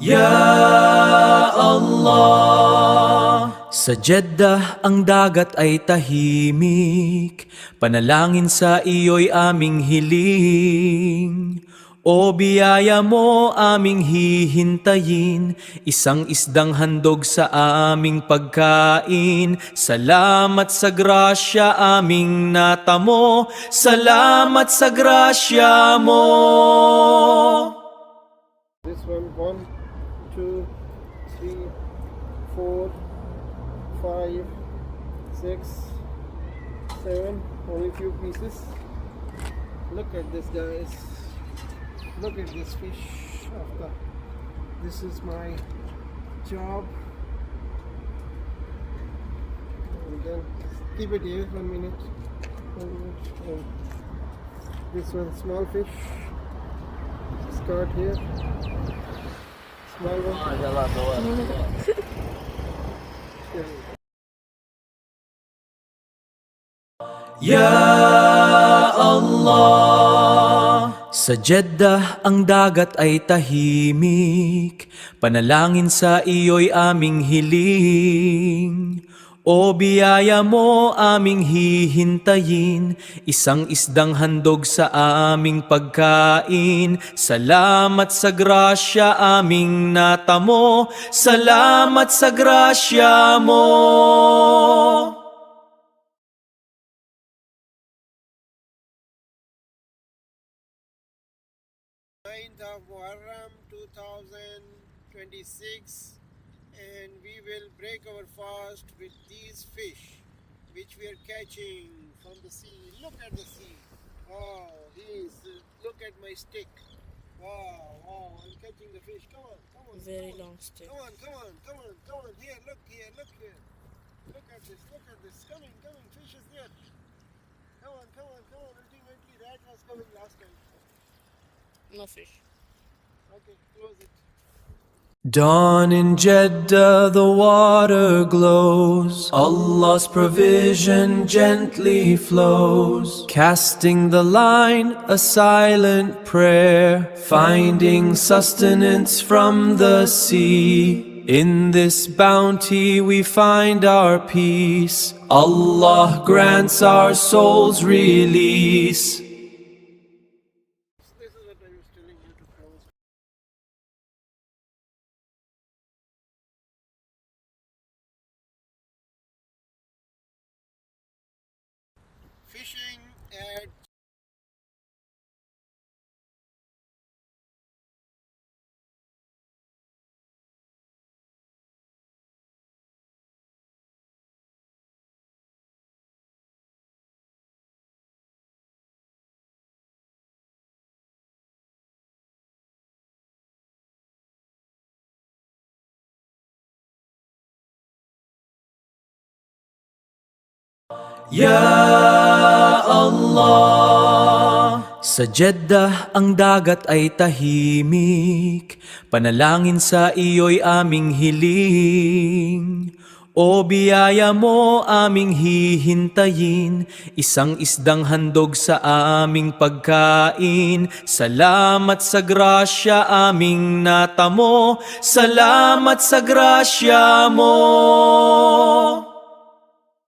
Ya Allah. Sa Jeddah ang dagat ay tahimik, panalangin sa iyo'y aming hiling. O biyaya mo aming hihintayin, isang isdang handog sa aming pagkain. Salamat sa grasya aming natamo, salamat sa grasya mo. This one, 2, 3, 4, 5, 6, 7. Only few pieces. Look at this, guys. Look at this fish. This is my job. And then keep it here 1 minute. 1 minute. And this one, small fish. Start here. Small one. Ya Allah. Sa Jeddah ang dagat ay tahimik, panalangin sa iyo'y aming hiling. O biyaya mo aming hihintayin, isang isdang handog sa aming pagkain. Salamat sa grasya aming natamo, salamat sa grasya mo. Of Muharram 2026, and we will break our fast with these fish which we are catching from the sea. Look at the sea. Wow, look at my stick. Wow, wow, I'm catching the fish. Come on, come on. Very come on. long stick. Come on, come on, come on, come on. Here, look here, look here. Look at this, look at this. Coming, coming, fish is there. Come on, come on, come on. Ultimately, rat was coming last time. No fish. Okay, close it. Dawn in Jeddah, the water glows. Allah's provision gently flows. Casting the line, a silent prayer. Finding sustenance from the sea. In this bounty we find our peace. Allah grants our souls release. This is what I was telling you to close. Fishing at Ya Allah. Sa Jeddah ang dagat ay tahimik, panalangin sa iyo'y aming hiling. O biyaya mo aming hihintayin, isang isdang handog sa aming pagkain. Salamat sa grasya aming natamo, salamat sa grasya mo.